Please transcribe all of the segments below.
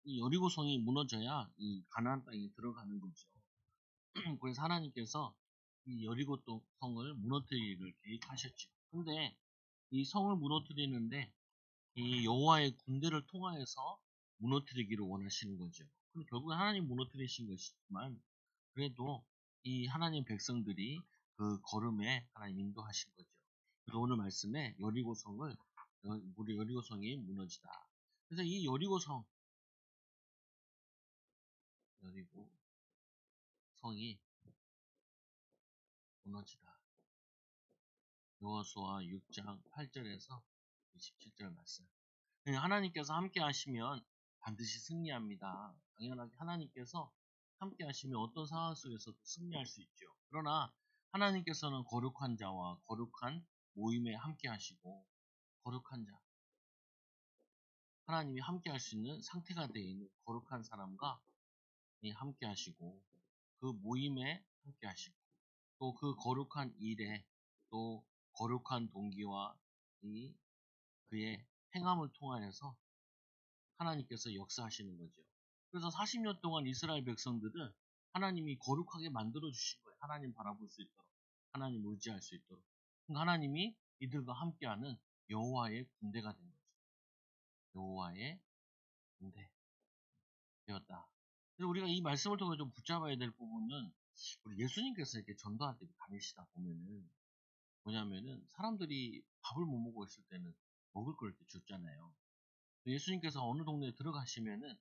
이 여리고성이 무너져야 이 가나안 땅에 들어가는 거죠. 그래서 하나님께서 이 여리고 성을 무너뜨리기를 계획하셨죠. 근데 이 성을 무너뜨리는데 이 여호와의 군대를 통하여서 무너뜨리기를 원하시는 거죠. 근데 결국에 하나님 무너뜨리신 것이지만 그래도 이 하나님 백성들이 그 걸음에 하나님 인도하신 거죠. 그래서 오늘 말씀에 여리고성을 우리 여리고성이 무너지다. 그래서 이 여리고성이 무너지다. 여호수아 6장 8절에서 27절 말씀. 하나님께서 함께 하시면 반드시 승리합니다. 당연하게 하나님께서 함께 하시면 어떤 상황 속에서도 승리할 수 있죠. 그러나 하나님께서는 거룩한 자와 거룩한 모임에 함께 하시고 거룩한 자, 하나님이 함께 할 수 있는 상태가 되어 있는 거룩한 사람과 함께 하시고 그 모임에 함께 하시고 또 그 거룩한 일에 또 거룩한 동기와 그의 행함을 통하여서 하나님께서 역사하시는 거죠. 그래서 40년 동안 이스라엘 백성들을 하나님이 거룩하게 만들어 주신 거예요. 하나님 바라볼 수 있도록, 하나님 의지할 수 있도록. 그러니까 하나님이 이들과 함께하는 여호와의 군대가 된 거죠. 여호와의 군대 되었다. 그래서 우리가 이 말씀을 통해 좀 붙잡아야 될 부분은 우리 예수님께서 이렇게 전도할 때 다니시다 보면은 뭐냐면은 사람들이 밥을 못 먹고 있을 때는 먹을 걸 이렇게 줬잖아요. 예수님께서 어느 동네에 들어가시면은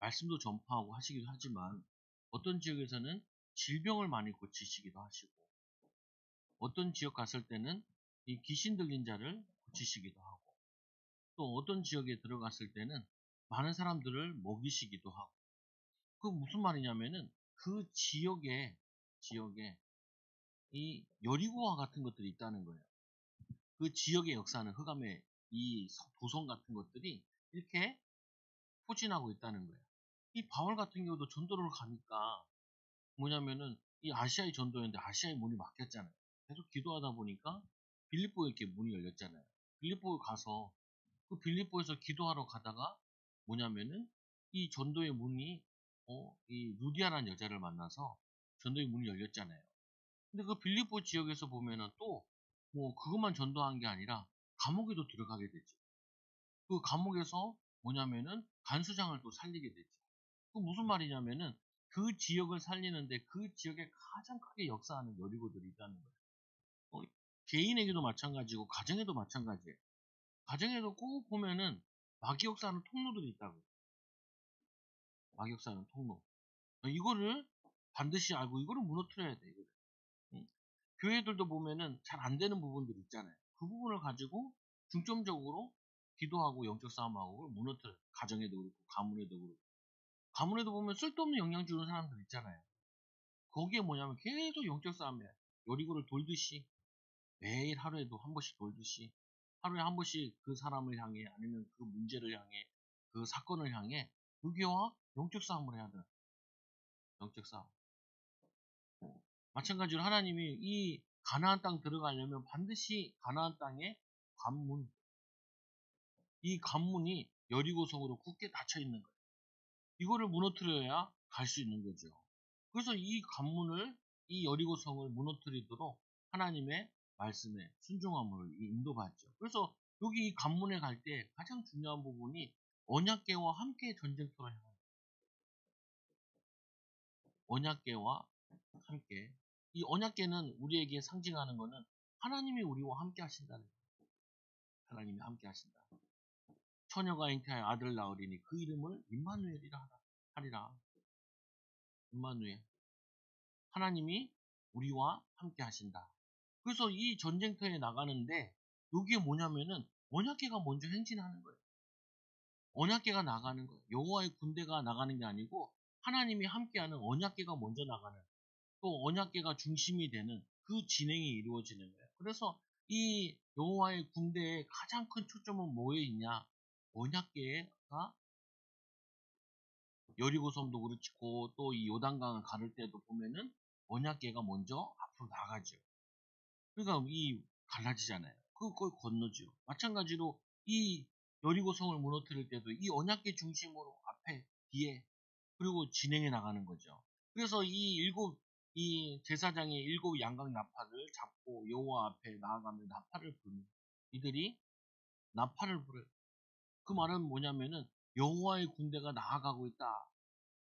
말씀도 전파하고 하시기도 하지만 어떤 지역에서는 질병을 많이 고치시기도 하시고 어떤 지역 갔을 때는 이 귀신 들린 자를 고치시기도 하고 또 어떤 지역에 들어갔을 때는 많은 사람들을 먹이시기도 하고 그 무슨 말이냐면은 그 지역에 이 여리고와 같은 것들이 있다는 거예요. 그 지역의 역사는 흑암의 이 도성 같은 것들이 이렇게 포진하고 있다는 거예요. 이 바울 같은 경우도 전도를 가니까 뭐냐면은 이 아시아의 전도였는데 아시아의 문이 막혔잖아요. 계속 기도하다 보니까 빌립보에 이렇게 문이 열렸잖아요. 빌립보에 가서 그 빌립보에서 기도하러 가다가 뭐냐면은 이 전도의 문이 이 루디아라는 여자를 만나서 전도의 문이 열렸잖아요. 근데 그 빌립보 지역에서 보면은 또 뭐 그것만 전도한 게 아니라 감옥에도 들어가게 되죠. 그 감옥에서 뭐냐면은 간수장을 또 살리게 되죠. 그 무슨 말이냐면은 그 지역을 살리는데 그 지역에 가장 크게 역사하는 여리고들이 있다는 거예요. 개인에게도 마찬가지고 가정에도 마찬가지예요. 가정에도 꼭 보면은 마귀 역사하는 통로들이 있다고요. 마귀 역사하는 통로. 이거를 반드시 알고 이거를 무너뜨려야 돼. 이거를. 응? 교회들도 보면은 잘 안 되는 부분들이 있잖아요. 그 부분을 가지고 중점적으로 기도하고 영적 싸움하고 무너뜨려. 가정에도 그렇고 가문에도 그렇고. 가문에도 보면 쓸데없는 영향 주는 사람들 있잖아요. 거기에 뭐냐면 계속 영적 싸움이야. 여리고를 돌듯이 매일 하루에도 한 번씩 돌듯이 하루에 한 번씩 그 사람을 향해 아니면 그 문제를 향해 그 사건을 향해 의교와 영적 싸움을 해야 돼. 영적 싸움. 마찬가지로 하나님이 이 가나안 땅 들어가려면 반드시 가나안 땅에 관문, 이 관문이 여리고성으로 굳게 닫혀 있는 거예요. 이거를 무너뜨려야 갈 수 있는 거죠. 그래서 이 관문을 이 여리고성을 무너뜨리도록 하나님의 말씀에 순종함을 인도받죠. 그래서 여기 이 관문에 갈 때 가장 중요한 부분이 언약궤와 함께 전쟁터를 향하는 언약궤와 함께 이 언약궤는 우리에게 상징하는 것은 하나님이 우리와 함께 하신다는 거예요. 하나님이 함께 하신다. 처녀가 잉태하여 아들을 낳으리니 그 이름을 임마누엘이라 하리라. 임마누엘. 하나님이 우리와 함께 하신다. 그래서 이 전쟁터에 나가는데 여기에 뭐냐면은 언약궤가 먼저 행진하는 거예요. 언약궤가 나가는 거예요. 여호와의 군대가 나가는 게 아니고 하나님이 함께하는 언약궤가 먼저 나가는 또 언약궤가 중심이 되는 그 진행이 이루어지는 거예요. 그래서 이 여호와의 군대의 가장 큰 초점은 뭐에 있냐? 언약궤가 여리고성도 그렇고 또 이 요단강을 가를 때도 보면은 언약궤가 먼저 앞으로 나가죠. 그러니까 이 갈라지잖아요. 그걸 건너죠. 마찬가지로 이 여리고성을 무너뜨릴 때도 이 언약궤 중심으로 앞에 뒤에 그리고 진행해 나가는 거죠. 그래서 이 제사장의 일곱 양각 나팔을 잡고 여호와 앞에 나아가며 나팔을 부르는 이들이 나팔을 불어요. 그 말은 뭐냐면은 여호와의 군대가 나아가고 있다.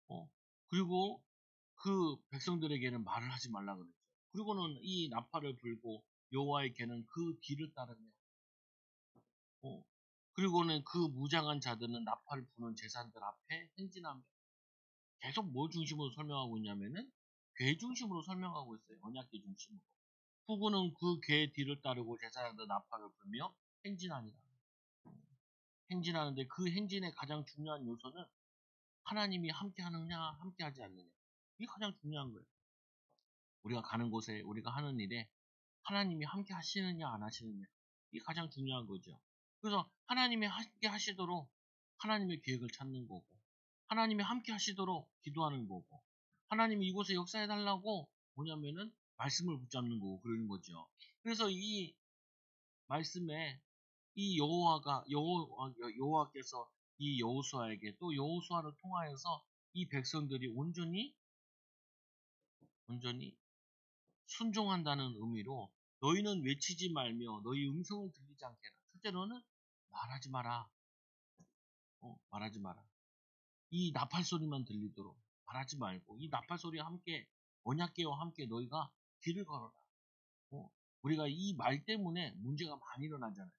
어? 그리고 그 백성들에게는 말을 하지 말라 그랬죠. 그리고는 이 나팔을 불고 여호와의 개는 그 뒤를 따르며 어, 그리고는 그 무장한 자들은 나팔을 부는 제사장들 앞에 행진하며 계속 뭐 중심으로 설명하고 있냐면은 궤 중심으로 설명하고 있어요. 언약궤 중심으로. 후구는 그 궤 뒤를 따르고 제사장들 나팔을 불며 행진하니라. 행진하는데 그 행진의 가장 중요한 요소는 하나님이 함께 하느냐, 함께 하지 않느냐. 이게 가장 중요한 거예요. 우리가 가는 곳에, 우리가 하는 일에 하나님이 함께 하시느냐, 안 하시느냐. 이게 가장 중요한 거죠. 그래서 하나님이 함께 하시도록 하나님의 계획을 찾는 거고, 하나님이 함께 하시도록 기도하는 거고, 하나님이 이곳에 역사해달라고 뭐냐면은 말씀을 붙잡는 거고, 그러는 거죠. 그래서 이 말씀에 이 여호와께서 이 여호수아에게 또 여호수아를 통하여서 이 백성들이 온전히 순종한다는 의미로 너희는 외치지 말며 너희 음성을 들리지 않게 해라. 첫째로는 말하지 마라. 말하지 마라. 이 나팔 소리만 들리도록 말하지 말고 이 나팔 소리와 함께 언약궤와 함께 너희가 길을 걸어라. 우리가 이 말 때문에 문제가 많이 일어나잖아요.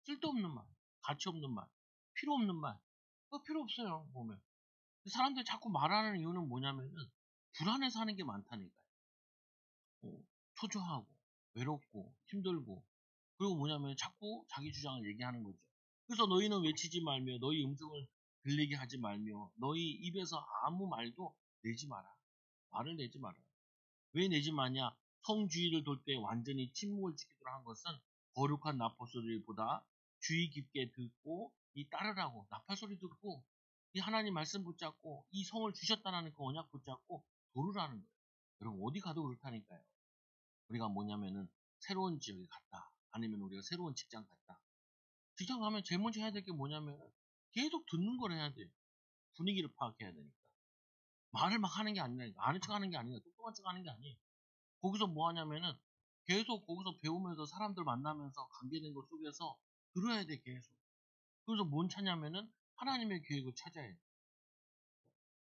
쓸데없는 말, 가치 없는 말, 필요 없는 말. 그거 필요 없어요. 보면 사람들이 자꾸 말하는 이유는 뭐냐면은 불안해서 하는 게 많다니까요. 초조하고 외롭고 힘들고 그리고 뭐냐면 자꾸 자기 주장을 얘기하는 거죠. 그래서 너희는 외치지 말며 너희 음성을 들리게 하지 말며 너희 입에서 아무 말도 내지 마라. 말을 내지 마라. 왜 내지 마냐? 성주의를 돌 때 완전히 침묵을 지키도록 한 것은 거룩한 나팔 소리보다 주의 깊게 듣고 이 따르라고 나팔 소리 듣고 이 하나님 말씀 붙잡고 이 성을 주셨다는 그 언약 붙잡고 도르라는 거예요. 여러분 어디 가도 그렇다니까요. 우리가 뭐냐면은 새로운 지역에 갔다. 아니면 우리가 새로운 직장 갔다. 직장 가면 제일 먼저 해야 될 게 뭐냐면은 계속 듣는 걸 해야 돼요. 분위기를 파악해야 되니까. 말을 막 하는 게 아니라 아는 척 하는 게 아니라 똑똑한 척 하는 게 아니에요. 거기서 뭐 하냐면은 계속 거기서 배우면서 사람들 만나면서 관계된 것 속에서 들어야 돼 계속. 그래서 뭔 찾냐면은 하나님의 계획을 찾아야 돼.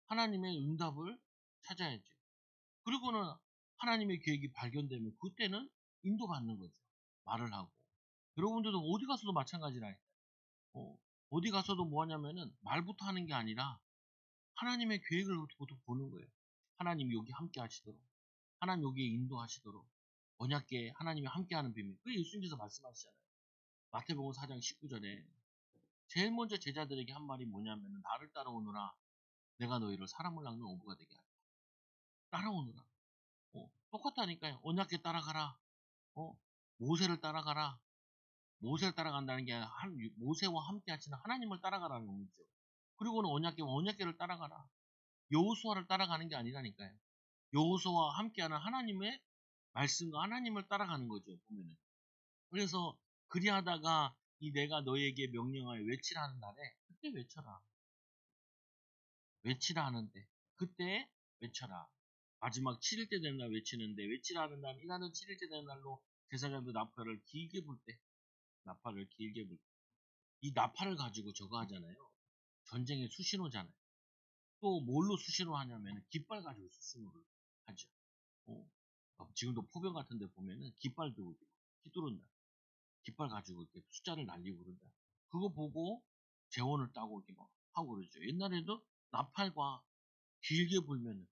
하나님의 응답을 찾아야지. 그리고는 하나님의 계획이 발견되면 그때는 인도받는 거죠. 말을 하고. 여러분들도 어디 가서도 마찬가지라니까요. 어디 가서도 뭐 하냐면은 말부터 하는 게 아니라 하나님의 계획을 보는 거예요. 하나님이 여기 함께 하시도록. 하나님 여기에 인도하시도록. 언약계에 하나님이 함께하는 비밀. 그게 예수님께서 말씀하시잖아요. 마태복음 4장 19절에 제일 먼저 제자들에게 한 말이 뭐냐면은 나를 따라오너라. 내가 너희를 사람을 낚는 어부가 되게 하라. 따라오너라. 똑같다니까요. 언약계 따라가라. 모세를 따라가라. 모세를 따라간다는 게 모세와 함께 하시는 하나님을 따라가라는 의미죠. 그리고는 언약궤를 따라가라. 여호수아를 따라가는 게 아니라니까요. 여호수아와 함께하는 하나님의 말씀과 하나님을 따라가는 거죠. 보면은. 그래서 그리하다가 이 내가 너에게 명령하여 외치라 하는 날에 그때 외쳐라. 외치라 하는데 그때 외쳐라. 마지막 7일째 되는 날 외치는데 외치라 하는 날 이날은 7일째 되는 날로 제사장들 나팔을 길게 불 때 나팔을 길게 불 때 이 나팔을 가지고 저거 하잖아요. 전쟁의 수신호잖아요. 또 뭘로 수신호 하냐면 깃발 가지고 수신호를 하죠. 지금도 포병 같은 데 보면은 깃발 들고 휘두른다. 깃발 가지고 이렇게 숫자를 날리고 그런다. 그거 보고 재원을 따고 이렇게 막 하고 그러죠. 옛날에도 나팔과 길게 불면은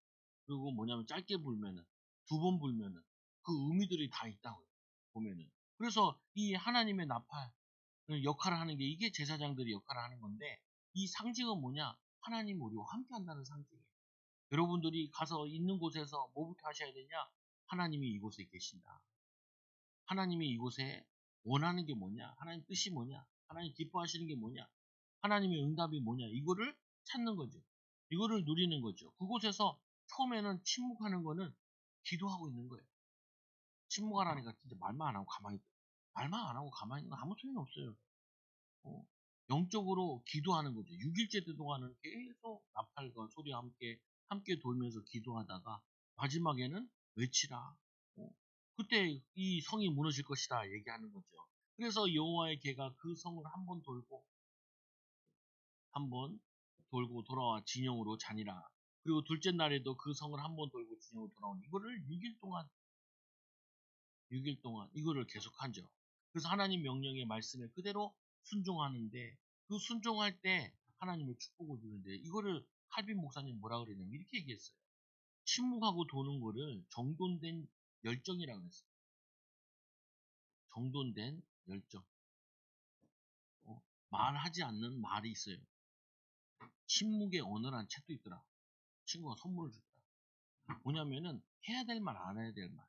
그리고 뭐냐면 짧게 불면은 두 번 불면은 그 의미들이 다 있다고요. 보면은. 그래서 이 하나님의 나팔 역할을 하는 게 이게 제사장들이 역할을 하는 건데 이 상징은 뭐냐? 하나님 우리와 함께 한다는 상징이에요. 여러분들이 가서 있는 곳에서 뭐부터 하셔야 되냐? 하나님이 이곳에 계신다. 하나님이 이곳에 원하는 게 뭐냐? 하나님 뜻이 뭐냐? 하나님 기뻐하시는 게 뭐냐? 하나님의 응답이 뭐냐? 이거를 찾는 거죠. 이거를 누리는 거죠. 그곳에서 처음에는 침묵하는 거는 기도하고 있는 거예요. 침묵하라니까 진짜 말만 안 하고 가만히 있다. 말만 안 하고 가만히 있는 건 아무 소용이 없어요. 영적으로 기도하는 거죠. 6일째 동안은 계속 나팔과 소리와 함께 돌면서 기도하다가 마지막에는 외치라. 어, 그때 이 성이 무너질 것이다 얘기하는 거죠. 그래서 여호와의 개가 그 성을 한번 돌고 돌아와 진영으로 자니라. 그리고 둘째 날에도 그 성을 한번 돌고 진영으로 돌아오니 이거를 6일 동안 이거를 계속하죠. 그래서 하나님 명령의 말씀에 그대로 순종하는데 그 순종할 때 하나님의 축복을 주는데 이거를 칼빈 목사님 뭐라 그러냐면 이렇게 얘기했어요. 침묵하고 도는 거를 정돈된 열정이라고 했어요. 정돈된 열정. 말하지 않는 말이 있어요. 침묵의 언어란 책도 있더라. 친구가 선물을 줬다. 뭐냐면은 해야 될 말, 안 해야 될 말.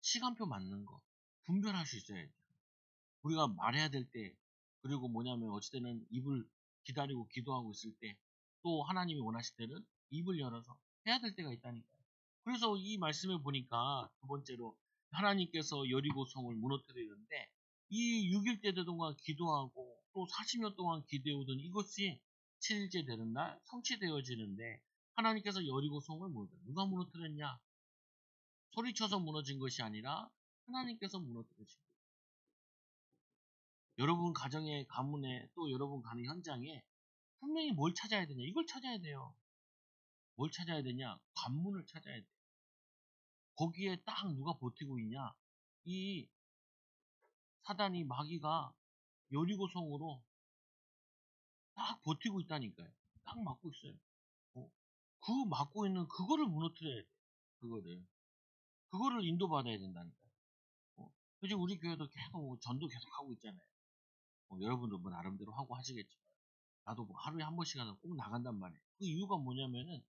시간표 맞는 거. 분별할 수 있어야죠. 우리가 말해야 될 때, 그리고 뭐냐면 어찌 때는 입을 기다리고 기도하고 있을 때, 또 하나님이 원하실 때는 입을 열어서 해야 될 때가 있다니까요. 그래서 이 말씀을 보니까 두 번째로 하나님께서 여리고성을 무너뜨리는데 이 6일째 되던 동안 기도하고 또 40년 동안 기도해오던 이것이 7일째 되는 날 성취되어지는데 하나님께서 여리고성을 누가 무너뜨렸냐? 소리쳐서 무너진 것이 아니라 하나님께서 무너뜨리신 거예요. 여러분 가정의 가문에 또 여러분 가는 현장에 분명히 뭘 찾아야 되냐? 이걸 찾아야 돼요. 뭘 찾아야 되냐? 관문을 찾아야 돼. 거기에 딱 누가 버티고 있냐? 이 사단이 마귀가 여리고성으로 딱 버티고 있다니까요. 딱 막고 있어요. 어, 그 막고 있는 그거를 무너뜨려야 돼. 그거를. 그거를 인도받아야 된다니까요. 그지 우리 교회도 계속 전도 계속 하고 있잖아요. 여러분도 뭐 나름대로 하고 하시겠지만 나도 뭐 하루에 한 번씩은 꼭 나간단 말이에요. 그 이유가 뭐냐면은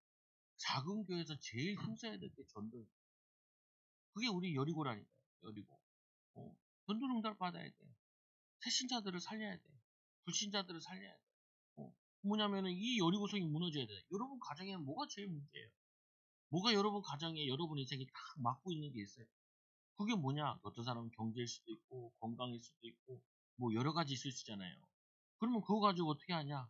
작은 교회에서 제일 힘써야 될 게 전도. 그게 우리 여리고라니까요. 여리고. 전도 응답 받아야 돼. 새신자들을 살려야 돼. 불신자들을 살려야 돼. 뭐냐면은 이 여리고성이 무너져야 돼. 여러분 가정에는 뭐가 제일 문제예요? 뭐가 여러분 가정에 여러분 인생이 딱 맞고 있는 게 있어요? 그게 뭐냐? 어떤 사람은 경제일 수도 있고 건강일 수도 있고 뭐 여러 가지 있을 수 있잖아요. 그러면 그거 가지고 어떻게 하냐?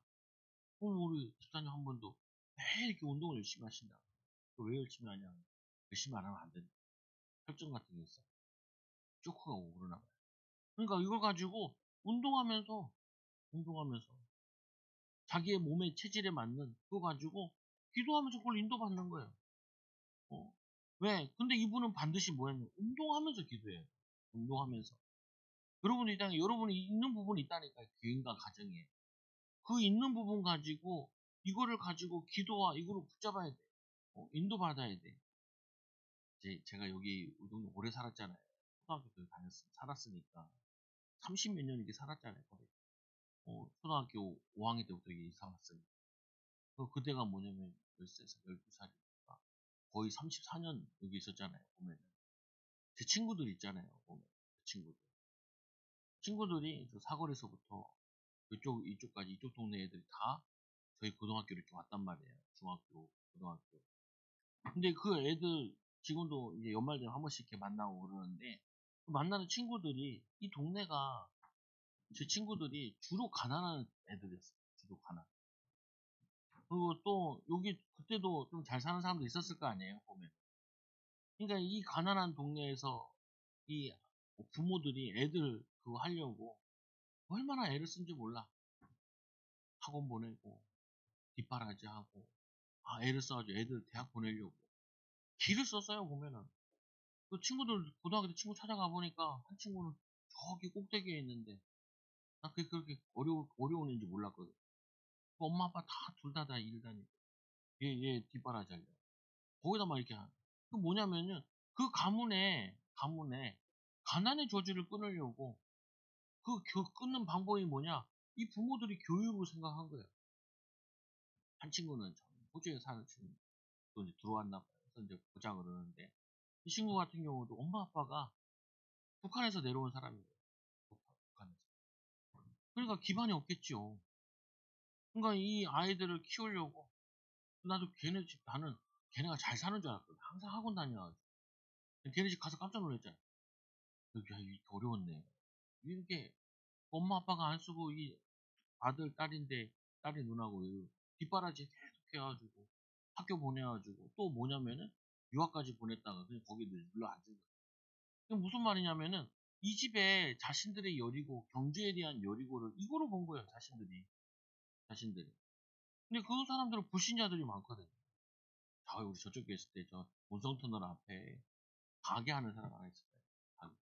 우리 집사님 한 번도 매일 이렇게 운동을 열심히 하신다. 왜 열심히 하냐? 열심히 안 하면 안 된다. 혈증 같은 게 있어. 쇼크가 오고 그러나 봐요. 그러니까 이걸 가지고 운동하면서 자기의 몸의 체질에 맞는 그거 가지고 기도하면서 그걸 인도받는 거예요. 왜? 근데 이분은 반드시 뭐였냐? 운동하면서 기도해요. 운동하면서. 여러분이 있다니, 여러분이 있는 부분이 있다니까요. 교인과 가정에. 그 있는 부분 가지고, 이거를 가지고 기도와 이거를 붙잡아야 돼. 인도받아야 돼. 제가 여기 우동에 오래 살았잖아요. 초등학교 때 살았으니까. 30몇 년 이렇게 살았잖아요. 거의. 초등학교 5학년 때부터 이게 이사 왔으니까. 그때가 뭐냐면 13살, 12살이니까. 거의 34년 여기 있었잖아요. 보면은. 제 친구들 있잖아요. 보면. 그 친구들이 저 사거리에서부터 이쪽까지, 이쪽 동네 애들이 다 저희 고등학교 이렇게 왔단 말이에요. 중학교, 고등학교. 근데 그 애들 지금도 이제 연말 되면 한 번씩 이렇게 만나고 그러는데 그 만나는 친구들이 이 동네가 제 친구들이 주로 가난한 애들이었어요. 주로 가난. 그리고 또 여기 그때도 좀 잘 사는 사람도 있었을 거 아니에요. 보면. 그러니까 이 가난한 동네에서 이 부모들이 애들 그거 하려고 얼마나 애를 쓴지 몰라. 학원 보내고 뒷바라지 하고 애를 써가지고 애들 대학 보내려고 길을 썼어요. 보면은 그 친구들 고등학교 때 친구 찾아가 보니까 한 친구는 저기 꼭대기에 있는데 나 그게 그렇게 어려운 일인지 몰랐거든. 그 엄마 아빠 둘 다 일 다니고 얘 뒷바라지 하려고 거기다 막 이렇게 그 뭐냐면은 그 가문에 가난의 저주를 끊으려고 끊는 방법이 뭐냐? 이 부모들이 교육을 생각한 거예요. 한 친구는 호주에 사는 친구 또 이제 들어왔나 봐요. 그래서 이제 보자 그러는데 이 친구 같은 경우도 엄마 아빠가 북한에서 내려온 사람이에요. 북한에서. 그러니까 기반이 없겠죠. 그러니까 이 아이들을 키우려고 나도 걔네 집 나는 걔네가 잘 사는 줄 알았거든. 항상 학원 다녀가지고. 걔네 집 가서 깜짝 놀랐잖아. 야, 이게 어려웠네. 이렇게 엄마 아빠가 안 쓰고 아들, 딸인데 딸이 누나고 뒷바라지 계속 해가지고 학교 보내가지고 또 뭐냐면은 유학까지 보냈다가 그냥 거기에 눌러 앉은 거예요. 그게 무슨 말이냐면은 이 집에 자신들의 여리고 경제에 대한 여리고를 이거로 본 거예요. 자신들이. 근데 그 사람들은 불신자들이 많거든요. 자, 우리 저쪽에 있을 때 저 문성터널 앞에 가게 하는 사람 하나 있을 거예요. 가게.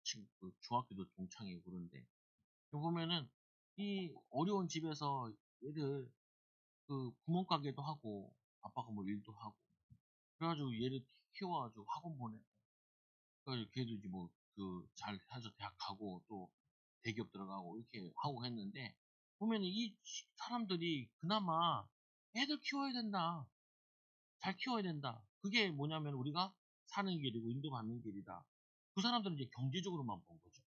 지금 그 중학교도 동창이고 그런데 보면은 이 어려운 집에서 얘를 그 구멍가게도 하고 아빠가 뭐 일도 하고 그래가지고 얘를 키워가지고 학원 보내고 그래가지고 걔도 이제 뭐 그 잘 해서 대학 가고 또 대기업 들어가고 이렇게 하고 했는데 보면은 이 사람들이 그나마 애들 키워야 된다. 잘 키워야 된다. 그게 뭐냐면 우리가 사는 길이고 인도받는 길이다. 그 사람들은 이제 경제적으로만 본 거죠.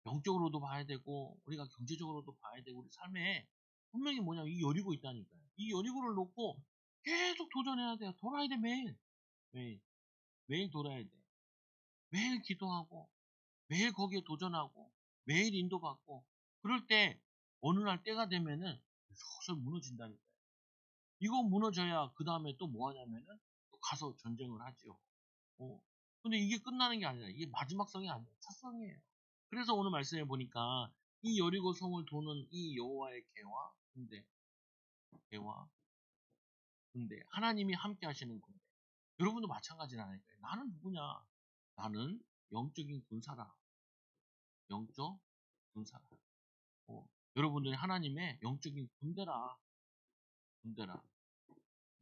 영적으로도 봐야 되고 우리가 경제적으로도 봐야 되고 우리 삶에 분명히 뭐냐면 이 여리고 있다니까요. 이 여리고를 놓고 계속 도전해야 돼요. 돌아야 돼 매일. 매일. 매일 돌아야 돼. 매일 기도하고 매일 거기에 도전하고 매일 인도받고 그럴 때 어느 날 때가 되면은 서서히 무너진다니까요. 이거 무너져야 그 다음에 또 뭐 하냐면은 또 가서 전쟁을 하죠. 어. 근데 이게 끝나는 게 아니라 이게 마지막 성이 아니에요. 첫 성이에요. 그래서 오늘 말씀해 보니까 이 여리고 성을 도는 이 여호와의 개와 군대 하나님이 함께 하시는 군대 여러분도 마찬가지라니까요. 나는 누구냐? 나는 영적인 군사라. 영적 군사라. 여러분들이 하나님의 영적인 군대라.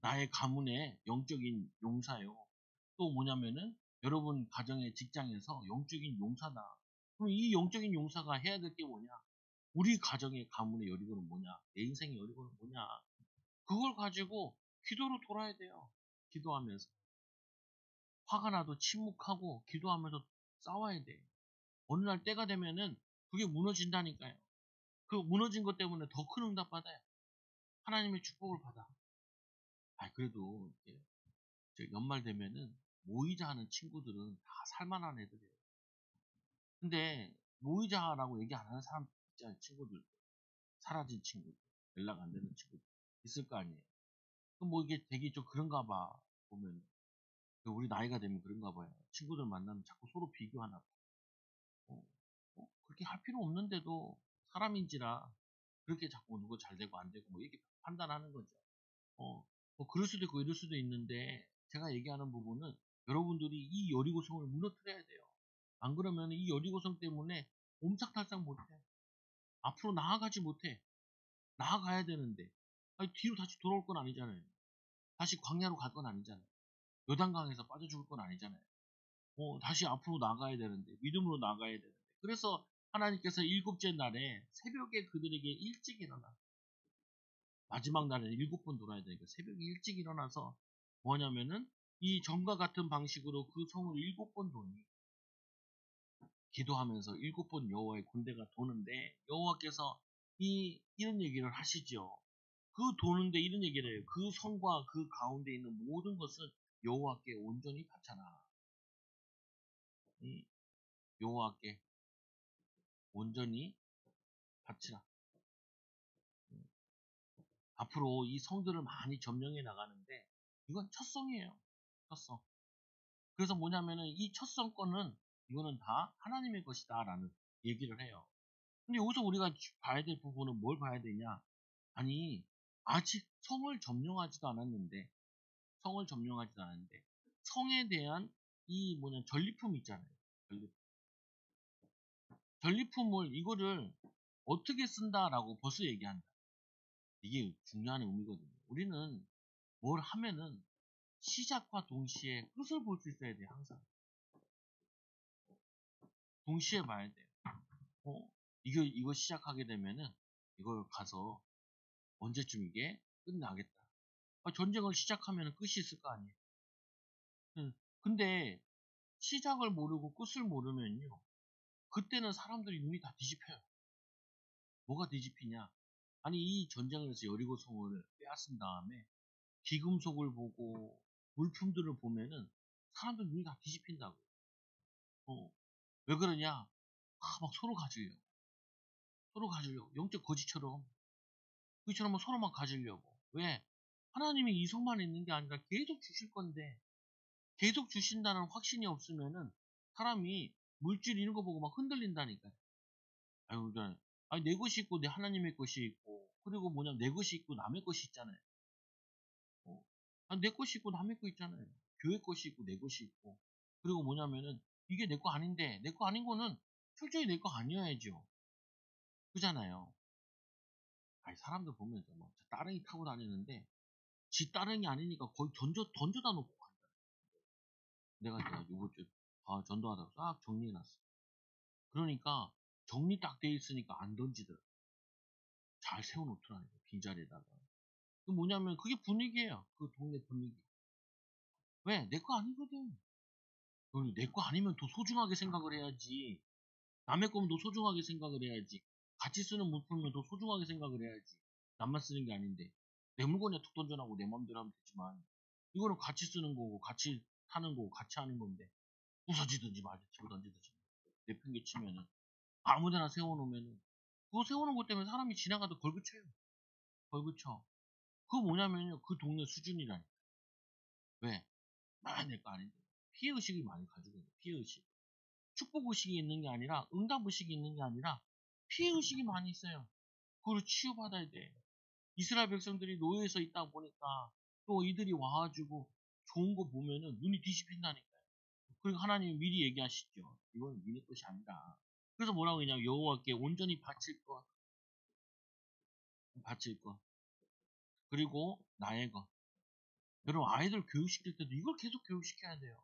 나의 가문의 영적인 용사요. 또 뭐냐면은 여러분 가정의 직장에서 영적인 용사다. 그럼 이 영적인 용사가 해야 될 게 뭐냐? 우리 가정의 가문의 여리고는 뭐냐? 내 인생의 여리고는 뭐냐? 그걸 가지고 기도로 돌아야 돼요. 기도하면서. 화가 나도 침묵하고 기도하면서 싸워야 돼. 어느 날 때가 되면은 그게 무너진다니까요. 그 무너진 것 때문에 더 큰 응답 받아요. 하나님의 축복을 받아. 그래도 연말 되면은 모이자 하는 친구들은 다 살만한 애들이에요. 근데 모이자라고 얘기 안 하는 사람 있잖아요. 친구들. 사라진 친구들. 연락 안 되는 친구들. 있을 거 아니에요. 그럼 뭐 이게 되게 좀 그런가 봐. 보면. 우리 나이가 되면 그런가 봐요. 친구들 만나면 자꾸 서로 비교하나 봐. 어, 그렇게 할 필요 없는데도 사람인지라 그렇게 자꾸 누구 잘 되고 안 되고 뭐 이렇게 판단하는 거죠. 뭐 그럴 수도 있고 이럴 수도 있는데 제가 얘기하는 부분은 여러분들이 이 여리고성을 무너뜨려야 돼요. 안 그러면 이 여리고성 때문에 옴짝달싹 못해. 앞으로 나아가지 못해. 나아가야 되는데 뒤로 다시 돌아올 건 아니잖아요. 다시 광야로 갈 건 아니잖아요. 요단강에서 빠져 죽을 건 아니잖아요. 다시 앞으로 나가야 되는데 믿음으로 나가야 되는데 그래서 하나님께서 일곱째 날에 새벽에 그들에게 일찍 일어나 마지막 날에 7번 돌아야 되니까 새벽에 일찍 일어나서 뭐냐면은 이 전과 같은 방식으로 그 성을 7번 도니 기도하면서 7번 여호와의 군대가 도는데 여호와께서 이런 얘기를 하시죠. 그 도는데 이런 얘기를 해요. 그 성과 그 가운데 있는 모든 것은 여호와께 온전히 바쳐라. 여호와께 온전히 바치라. 앞으로 이 성들을 많이 점령해 나가는데 이건 첫 성이에요. 첫 성. 그래서 뭐냐면은 이 첫 성권은 이거는 다 하나님의 것이다 라는 얘기를 해요. 근데 여기서 우리가 봐야 될 부분은 뭘 봐야 되냐? 아니 아직 성을 점령하지도 않았는데 성에 대한 이 전리품 있잖아요. 전리품을 이거를 어떻게 쓴다라고 벌써 얘기한다. 이게 중요한 의미거든요. 우리는 뭘 하면은 시작과 동시에 끝을 볼 수 있어야 돼요, 항상. 동시에 봐야 돼요. 이거 시작하게 되면은 이걸 가서 언제쯤 이게 끝나겠다. 전쟁을 시작하면 끝이 있을 거 아니에요. 근데 시작을 모르고 끝을 모르면요. 그때는 사람들이 눈이 다 뒤집혀요. 뭐가 뒤집히냐? 아니 이 전쟁을 해서 여리고성을 빼앗은 다음에 기금속을 보고 물품들을 보면은 사람들 눈이 다 뒤집힌다고. 왜 그러냐? 막 서로 가지려고. 서로 가지려고. 영적 거지처럼. 그처럼 서로만 가지려고. 왜? 하나님이 이성만 있는 게 아니라 계속 주실 건데, 계속 주신다는 확신이 없으면은 사람이 물질 이런 거 보고 막 흔들린다니까요. 아유, 아니, 내 것이 있고 내 하나님의 것이 있고, 그리고 뭐냐면 내 것이 있고 남의 것이 있잖아요. 아니, 내 것이 있고 남의 거 있잖아요. 교회 것이 있고 내 것이 있고. 그리고 뭐냐면은 이게 내 거 아닌데, 내 거 아닌 거는 철저히 내 거 아니어야죠. 그잖아요. 아니, 사람들 보면서 막 따릉이 타고 다니는데 지 따릉이 아니니까 거의 던져다 놓고 간다. 내가 요거 좀 전도하다가 싹 정리해놨어. 그러니까 정리 딱 돼 있으니까 안 던지더라. 잘 세워놓더라니까, 빈자리에다가. 그 뭐냐면 그게 분위기예요. 그 동네 분위기. 왜? 내 거 아니거든. 내 거 아니면 더 소중하게 생각을 해야지. 남의 거면 더 소중하게 생각을 해야지. 같이 쓰는 물품이면 더 소중하게 생각을 해야지. 남만 쓰는 게 아닌데. 내 물건이야 툭 던져놔고 내 맘대로 하면 되지만, 이거는 같이 쓰는 거고, 같이 타는 거고, 같이 하는 건데, 부서지든지 말든지 던지든지 내팽개치면은 아무데나 세워놓으면은, 그거 세워놓은 것 때문에 사람이 지나가도 걸그쳐요. 걸그쳐. 그거 뭐냐면요, 그 동네 수준이라니까. 왜? 내 거 아닌데. 피해의식이 많이 가지고 있는 피해의식. 축복의식이 있는 게 아니라, 응답의식이 있는 게 아니라 피해의식이 많이 있어요. 그걸 치유받아야 돼. 이스라엘 백성들이 노예에서 있다 보니까 또 이들이 와가지고 좋은 거 보면은 눈이 뒤집힌다니까요. 그리고 하나님이 미리 얘기하시죠. 이건 니네 것이 아니다. 그래서 뭐라고 했냐면 여호와께 온전히 바칠 것, 바칠 것. 그리고 나의 것. 여러분, 아이들 교육시킬 때도 이걸 계속 교육시켜야 돼요.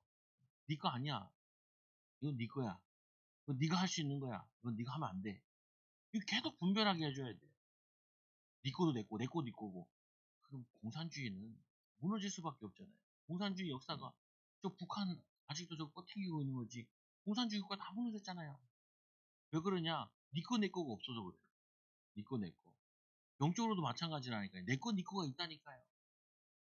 네 거 아니야. 이건 네 거야. 이건 네가 할 수 있는 거야. 이건 네가 하면 안 돼. 이거 계속 분별하게 해줘야 돼. 네 거도 내 거, 내 거도 네 거고. 그럼 공산주의는 무너질 수밖에 없잖아요. 공산주의 역사가 저 북한 아직도 저거 튕기고 있는 거지. 공산주의 국가 다 무너졌잖아요. 왜 그러냐? 네 거 내 거가 없어서 그래요. 네 거 내 거. 영적으로도 마찬가지라니까요. 내 거 네 거가 있다니까요.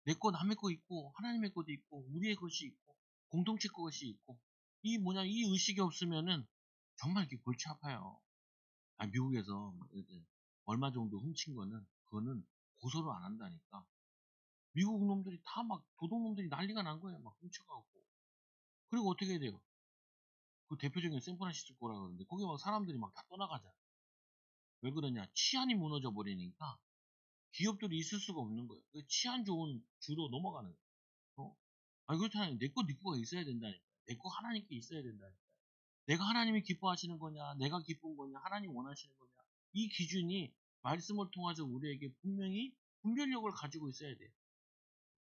내 거 남의 거 있고 하나님의 것도 있고 우리의 것이 있고 공동체 것이 있고, 이 뭐냐, 이 의식이 없으면은 정말 이렇게 골치 아파요. 미국에서 이제 얼마 정도 훔친 거는 그거는 고소를 안 한다니까. 미국 놈들이 다 막 도둑놈들이 난리가 난 거예요. 막 훔쳐가고. 그리고 어떻게 해야 돼요? 그 대표적인 샌프란시스코라 그러는데 거기 막 사람들이 막 다 떠나가잖아. 왜 그러냐? 치안이 무너져 버리니까 기업들이 있을 수가 없는 거예요. 그 치안 좋은 주로 넘어가는 거예요. 아니, 그렇잖아요. 내 거, 네 거가 있어야 된다니까. 내 거 하나님께 있어야 된다니까. 내가 하나님이 기뻐하시는 거냐, 내가 기쁜 거냐, 하나님 원하시는 거냐. 이 기준이 말씀을 통해서 우리에게 분명히 분별력을 가지고 있어야 돼요.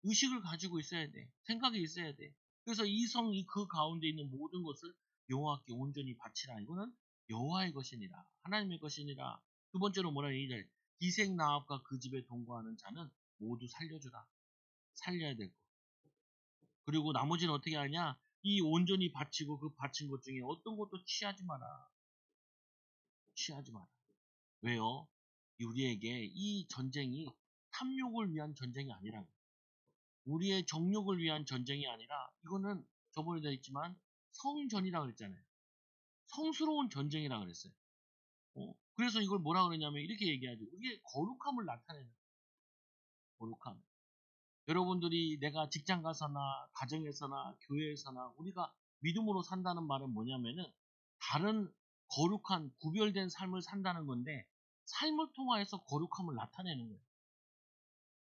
의식을 가지고 있어야 돼. 생각이 있어야 돼. 그래서 이 성이 그 가운데 있는 모든 것을 여호와께 온전히 바치라. 이거는 여호와의 것이니라. 하나님의 것이니라. 두 번째로 뭐라 얘기해? 기생 나합과 그 집에 동거하는 자는 모두 살려주라. 살려야 될 것. 그리고 나머지는 어떻게 하냐? 이 온전히 바치고 그 바친 것 중에 어떤 것도 취하지 마라. 취하지 마라. 왜요? 우리에게 이 전쟁이 탐욕을 위한 전쟁이 아니라, 우리의 정욕을 위한 전쟁이 아니라, 이거는 저번에도 했지만 성전이라 그랬잖아요. 성스러운 전쟁이라 그랬어요. 그래서 이걸 뭐라 그러냐면 이렇게 얘기하죠. 우리의 거룩함을 나타내는 거룩함. 여러분들이 내가 직장 가서나 가정에서나 교회에서나 우리가 믿음으로 산다는 말은 뭐냐면은 다른 거룩한 구별된 삶을 산다는 건데, 삶을 통하여서 거룩함을 나타내는 거예요.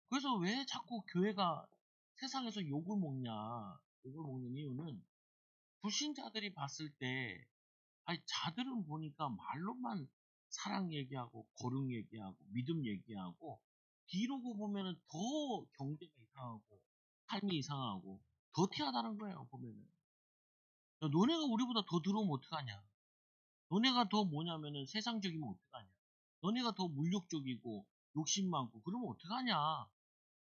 그래서 왜 자꾸 교회가 세상에서 욕을 먹냐? 욕을 먹는 이유는 불신자들이 봤을 때, 아니, 자들은 보니까 말로만 사랑 얘기하고 거룩 얘기하고 믿음 얘기하고, 뒤로고 보면은 더 경제가 이상하고 삶이 이상하고 더티하다는 거예요. 보면은 야, 너네가 우리보다 더 들어오면 어떡하냐? 너네가 더 뭐냐면은 세상적이면 어떡하냐? 너네가 더 물욕적이고 욕심 많고 그러면 어떡하냐?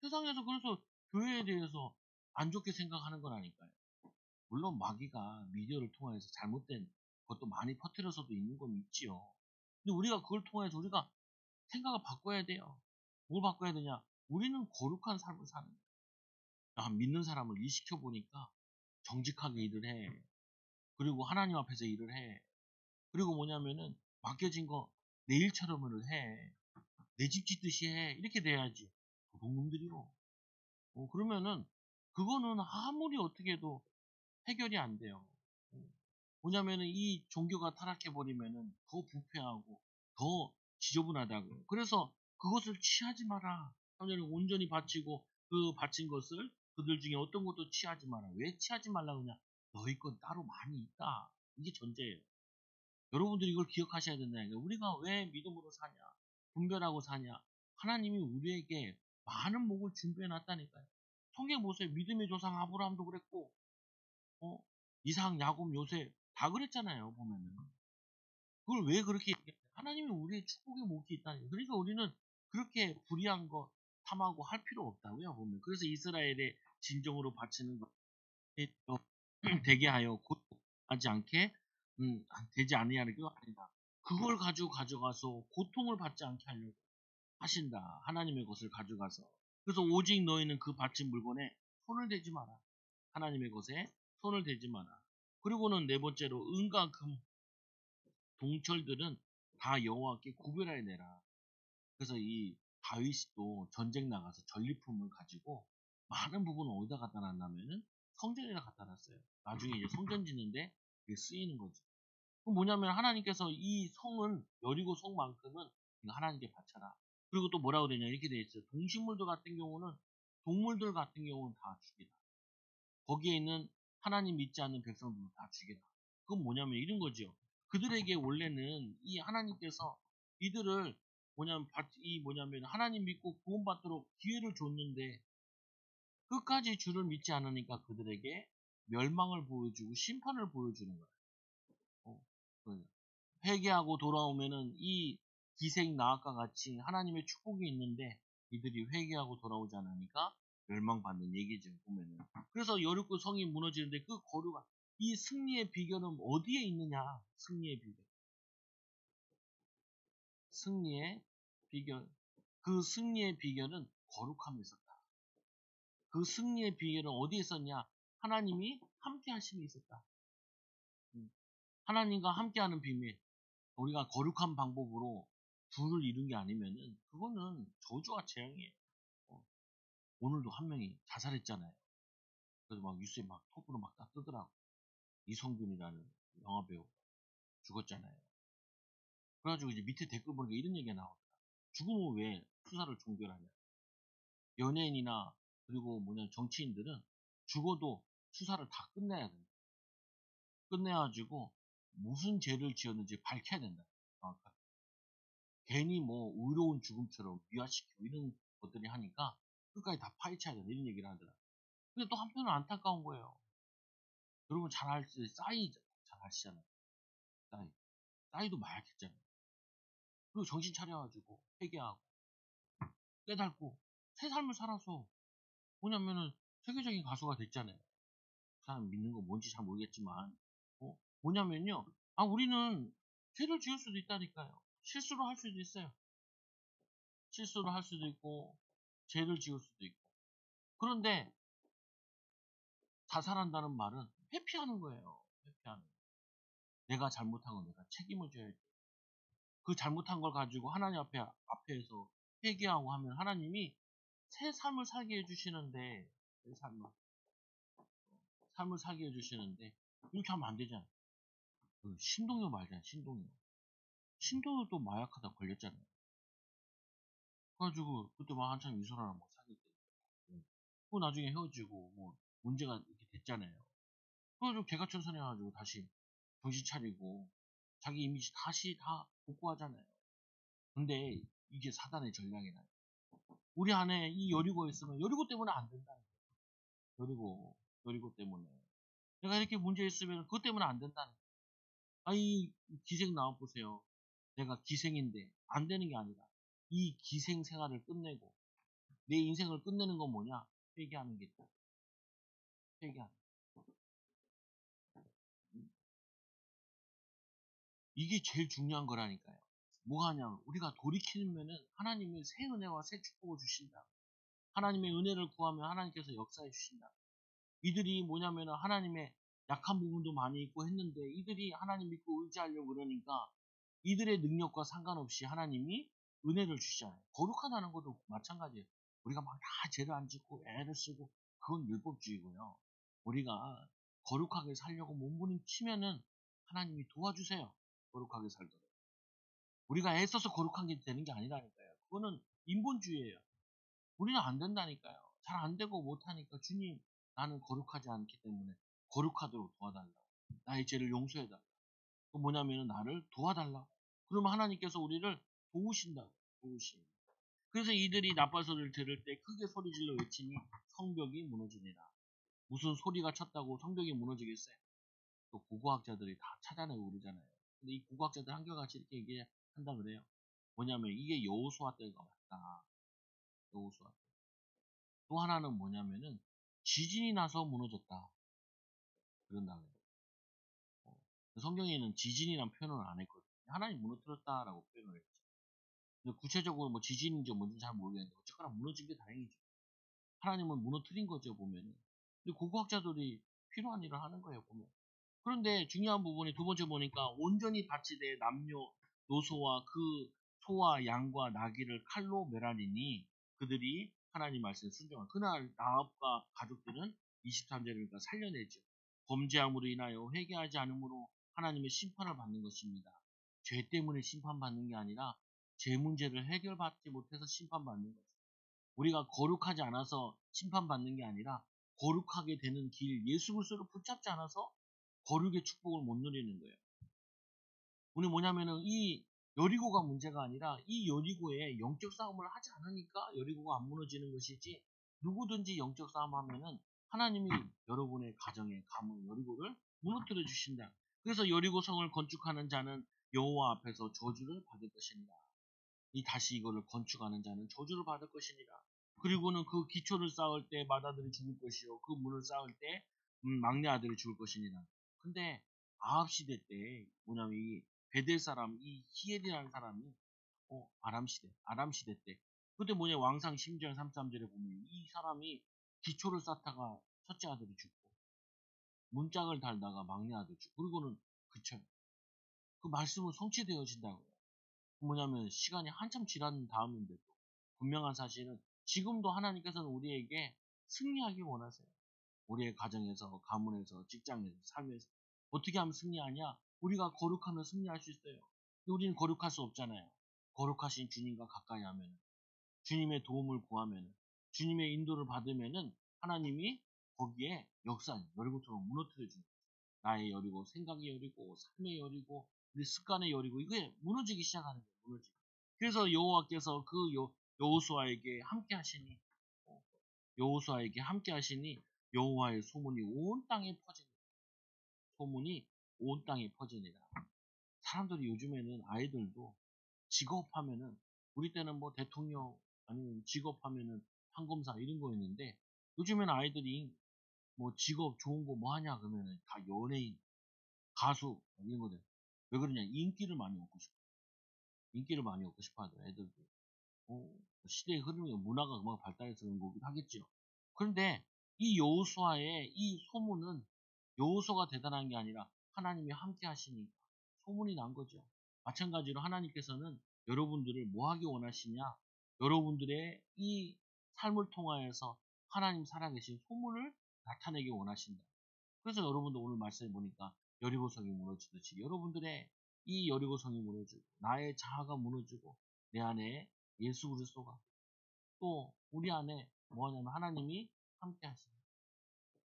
세상에서 그래서 교회에 대해서 안 좋게 생각하는 건 아닐까요? 물론 마귀가 미디어를 통해서 잘못된 것도 많이 퍼뜨려서도 있는 건 있지요. 근데 우리가 그걸 통해서 우리가 생각을 바꿔야 돼요. 뭘 바꿔야 되냐? 우리는 거룩한 삶을 사는 거야. 믿는 사람을 일 시켜보니까 정직하게 일을 해. 그리고 하나님 앞에서 일을 해. 그리고 뭐냐면은 맡겨진 거 내 일처럼을 해. 내 집 짓듯이 해. 이렇게 돼야지. 도둑놈들이요. 그러면은 그거는 아무리 어떻게 해도 해결이 안 돼요. 뭐냐면은 이 종교가 타락해 버리면은 더 부패하고 더 지저분하다고요. 그래서 그것을 취하지 마라. 하나님 온전히 바치고 그 바친 것을 그들 중에 어떤 것도 취하지 마라. 왜 취하지 말라 그러냐? 너희 건 따로 많이 있다. 이게 전제예요. 여러분들이 이걸 기억하셔야 된다니까. 우리가 왜 믿음으로 사냐? 분별하고 사냐? 하나님이 우리에게 많은 복을 준비해 놨다니까요. 성경 보세요. 믿음의 조상 아브라함도 그랬고, 어? 이삭, 야곱, 요셉 다 그랬잖아요. 보면은. 그걸 왜 그렇게 얘기해요? 하나님이 우리의 축복의 복이 있다니까. 그러니까 우리는 그렇게 불의한 거 탐하고 할 필요 없다고요. 보면. 그래서 이스라엘의 진정으로 바치는 것 되게 하여 고통하지 않게 되지 아니하는 게 아니다. 그걸 가지고 가져가서 고통을 받지 않게 하려고 하신다. 하나님의 것을 가져가서. 그래서 오직 너희는 그 바친 물건에 손을 대지 마라. 하나님의 것에 손을 대지 마라. 그리고는 네 번째로 은과 금, 동철들은 다 여호와께 구별하여 내라. 그래서 이 다윗도 전쟁 나가서 전리품을 가지고 많은 부분을 어디다 갖다 놨냐면은 성전에다 갖다 놨어요. 나중에 이제 성전 짓는데 그게 쓰이는 거죠. 그럼 뭐냐면 하나님께서 이 성은 여리고 성만큼은 하나님께 바쳐라. 그리고 또 뭐라고 되냐 이렇게 돼 있어요. 동식물들 같은 경우는 동물들 같은 경우는 다 죽이라. 거기에 있는 하나님 믿지 않는 백성들은 다 죽이라. 그건 뭐냐면 이런 거죠. 그들에게 원래는 이 하나님께서 이들을 뭐냐면 하나님 믿고 구원받도록 기회를 줬는데 끝까지 주를 믿지 않으니까 그들에게 멸망을 보여주고 심판을 보여주는 거예요. 어, 그 회개하고 돌아오면은 이 기생 나악과 같이 하나님의 축복이 있는데 이들이 회개하고 돌아오지 않으니까 멸망받는 얘기죠. 보면은. 그래서 여리고 성이 무너지는데 그 거류가 이 승리의 비결은 어디에 있느냐? 승리의 비결. 승리의 비결. 그 승리의 비결은 거룩함에 있었다. 그 승리의 비결은 어디에 있었냐? 하나님이 함께 하심에 있었다. 하나님과 함께하는 비밀. 우리가 거룩한 방법으로 부를 이룬 게 아니면은 그거는 저주와 재앙이에요. 오늘도 한 명이 자살했잖아요. 그래서 막 뉴스에 막 톱으로 막 다 뜨더라고. 이성균이라는 영화배우 죽었잖아요. 그래가지고 이제 밑에 댓글 보니까 이런 얘기가 나오더라. 죽으면 왜 수사를 종결하냐? 연예인이나 그리고 정치인들은 죽어도 수사를 다 끝내야 된다. 끝내가지고 무슨 죄를 지었는지 밝혀야 된다. 괜히 뭐 의로운 죽음처럼 미화시키고 이런 것들이 하니까 끝까지 다 파헤쳐야 된다. 이런 얘기를 하더라. 근데 또 한편으로 안타까운 거예요. 여러분 싸이 잘 아시잖아요. 싸이. 싸이도 마약했잖아요. 그리고 정신 차려가지고 회개하고 깨닫고 새 삶을 살아서 뭐냐면은 세계적인 가수가 됐잖아요. 그 사람 믿는 거 뭔지 잘 모르겠지만 뭐냐면요. 우리는 죄를 지을 수도 있다니까요. 실수를 할 수도 있어요. 실수를 할 수도 있고 죄를 지을 수도 있고. 그런데 자살한다는 말은 회피하는 거예요. 회피하는 거. 내가 잘못한 건 내가 책임을 져야 돼. 그 잘못한 걸 가지고 하나님 앞에서 회개하고 하면 하나님이 새 삶을 살게 해주시는데, 새 삶을 살게 해주시는데, 이렇게 하면 안 되잖아요. 그 신동엽 알잖아요, 신동엽. 신동엽도 마약하다 걸렸잖아요. 그래가지고, 그때 막 한참 이소라랑 막 사귈 때. 그 나중에 헤어지고, 뭐, 문제가 이렇게 됐잖아요. 그래가지고 개가천선해가지고 다시 정신 차리고, 자기 이미지 다시 다 복구하잖아요. 근데 이게 사단의 전략이나요. 우리 안에 이 여리고 있으면 여리고 때문에 안 된다. 여리고 때문에. 내가 이렇게 문제 있으면 그것 때문에 안 된다는. 이 기생 나와보세요. 내가 기생인데 안 되는 게 아니라 이 기생 생활을 끝내고 내 인생을 끝내는 건 뭐냐? 회개하는 게 있다. 회개하는. 이게 제일 중요한 거라니까요. 뭐가 하냐면 우리가 돌이키면은 하나님이 새 은혜와 새 축복을 주신다. 하나님의 은혜를 구하면 하나님께서 역사해 주신다. 이들이 뭐냐면은 하나님의 약한 부분도 많이 있고 했는데 이들이 하나님 믿고 의지하려고 그러니까 이들의 능력과 상관없이 하나님이 은혜를 주시잖아요. 거룩하다는 것도 마찬가지예요. 우리가 막 다 죄를 안 짓고 애를 쓰고 그건 율법주의고요. 우리가 거룩하게 살려고 몸부림치면은 하나님이 도와주세요. 거룩하게 살도록. 우리가 애써서 거룩한 게 되는 게 아니라니까요. 그거는 인본주의예요. 우리는 안 된다니까요. 잘 안 되고 못하니까 주님 나는 거룩하지 않기 때문에 거룩하도록 도와달라고. 나의 죄를 용서해달라고. 그 뭐냐면은 나를 도와달라고. 그러면 하나님께서 우리를 도우신다고. 도우시. 그래서 이들이 나팔 소리를 들을 때 크게 소리질러 외치니 성벽이 무너지니라. 무슨 소리가 쳤다고 성벽이 무너지겠어요? 또 고고학자들이 다 찾아내고 그러잖아요. 근데 이 고고학자들 한결같이 이렇게 얘기한다 그래요. 뭐냐면 이게 여호수아 때가 맞다. 여호수아 때. 또 하나는 뭐냐면은 지진이 나서 무너졌다. 그런다 그래요. 성경에는 지진이란 표현을 안 했거든요. 하나님 무너뜨렸다라고 표현을 했죠. 근데 구체적으로 뭐 지진인지 뭔지 잘 모르겠는데 어쨌거나 무너진 게 다행이죠. 하나님은 무너뜨린 거죠 보면은. 근데 고고학자들이 필요한 일을 하는 거예요 보면. 그런데 중요한 부분이 두 번째 보니까 온전히 다치되 남녀 노소와 그 소와 양과 나귀를 칼로 멸하리니 그들이 하나님 말씀에 순종한 그날 나합과 가족들은 23절을 그러니까 살려내죠. 범죄함으로 인하여 회개하지 않으므로 하나님의 심판을 받는 것입니다. 죄 때문에 심판받는 게 아니라 죄 문제를 해결받지 못해서 심판받는 거죠. 우리가 거룩하지 않아서 심판받는 게 아니라 거룩하게 되는 길 예수 그리스도를 붙잡지 않아서 거룩의 축복을 못 누리는 거예요. 우리 뭐냐면은 이 여리고가 문제가 아니라 이 여리고에 영적 싸움을 하지 않으니까 여리고가 안 무너지는 것이지 누구든지 영적 싸움 하면은 하나님이 여러분의 가정에 가문 여리고를 무너뜨려 주신다. 그래서 여리고 성을 건축하는 자는 여호와 앞에서 저주를 받을 것입니다. 이 다시 이거를 건축하는 자는 저주를 받을 것이니라. 그리고는 그 기초를 쌓을 때 맏아들이 죽을 것이요 그 문을 쌓을 때 막내 아들이 죽을 것이니라. 근데 아합 시대 때 뭐냐면 이 베델 사람 이 히엘이라는 사람이 아람 시대 때 그때 뭐냐 왕상 10장 33절에 보면 이 사람이 기초를 쌓다가 첫째 아들이 죽고 문짝을 달다가 막내 아들이 죽고 그리고는 그쳐요. 그 말씀은 성취되어진다고요. 뭐냐면 시간이 한참 지난 다음인데도 분명한 사실은 지금도 하나님께서는 우리에게 승리하기 원하세요. 우리의 가정에서, 가문에서, 직장에서, 삶에서 어떻게 하면 승리하냐? 우리가 거룩하면 승리할 수 있어요. 근데 우리는 거룩할 수 없잖아요. 거룩하신 주님과 가까이 하면 주님의 도움을 구하면 주님의 인도를 받으면은 하나님이 거기에 역사 여리고처럼 무너뜨려 주는 거예요. 나의 여리고, 생각의 여리고, 삶의 여리고, 우리 습관의 여리고 이게 무너지기 시작하는 거예요. 무너지기. 그래서 여호와께서 그 여호수아에게 함께 하시니 여호수아에게 함께 하시니 여호와의 소문이 온 땅에 퍼지니라. 소문이 온 땅에 퍼지니라. 사람들이 요즘에는 아이들도 직업하면은 우리 때는 뭐 대통령 아니면 직업하면은 판검사 이런 거였는데 요즘에는 아이들이 뭐 직업 좋은 거 뭐 하냐 그러면은 다 연예인, 가수 이런 거들. 왜 그러냐? 인기를 많이 얻고 싶어. 인기를 많이 얻고 싶어 하더라 애들도. 시대의 흐름이 문화가 그만 발달해서 그런 거긴 하겠죠. 그런데 이 여호수아의 이 소문은 여호수아가 대단한 게 아니라 하나님이 함께 하시니까 소문이 난 거죠. 마찬가지로 하나님께서는 여러분들을 뭐 하기 원하시냐? 여러분들의 이 삶을 통하여서 하나님 살아계신 소문을 나타내기 원하신다. 그래서 여러분도 오늘 말씀해 보니까 여리고성이 무너지듯이 여러분들의 이 여리고성이 무너지고 나의 자아가 무너지고 내 안에 예수 그리스도가 또 우리 안에 뭐하냐면 하나님이 함께 하시는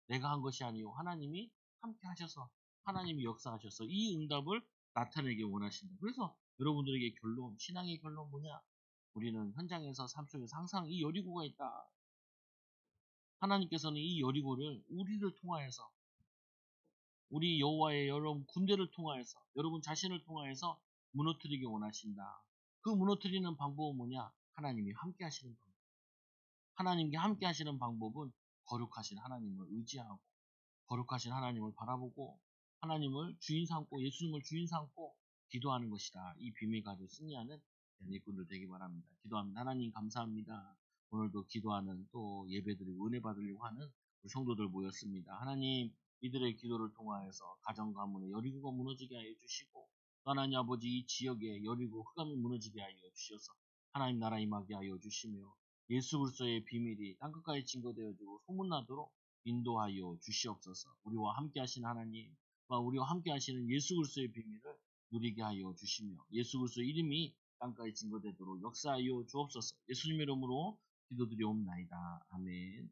내가 한 것이 아니요 하나님이 함께 하셔서 하나님이 역사하셔서 이 응답을 나타내기 원하신다. 그래서 여러분들에게 결론 신앙의 결론 뭐냐? 우리는 현장에서 삶 속에서 항상 이 여리고가 있다. 하나님께서는 이 여리고를 우리를 통하여서 우리 여호와의 여러분 군대를 통하여서 여러분 자신을 통하여서 무너뜨리기 원하신다. 그 무너뜨리는 방법은 뭐냐? 하나님이 함께 하시는 방법. 하나님께 함께 하시는 방법은 거룩하신 하나님을 의지하고 거룩하신 하나님을 바라보고 하나님을 주인 삼고 예수님을 주인 삼고 기도하는 것이다. 이 비밀 가지고 승리하는 일꾼들 되기 바랍니다. 기도합니다. 하나님 감사합니다. 오늘도 기도하는 또 예배드리고 은혜 받으려고 하는 우리 성도들 모였습니다. 하나님 이들의 기도를 통하여서 가정 가문의 여리고가 무너지게 하여 주시고 하나님 아버지 이 지역에 여리고 흑암이 무너지게 하여 주셔서 하나님 나라 임하게 하여 주시며 예수 그리스도의 비밀이 땅끝까지 증거되어지고 소문나도록 인도하여 주시옵소서. 우리와 함께 하신 하나님, 우리와 함께 하시는 예수 그리스도의 비밀을 누리게 하여 주시며 예수 그리스도의 이름이 땅까지 증거되도록 역사하여 주옵소서. 예수님 이름으로 기도드리옵나이다. 아멘.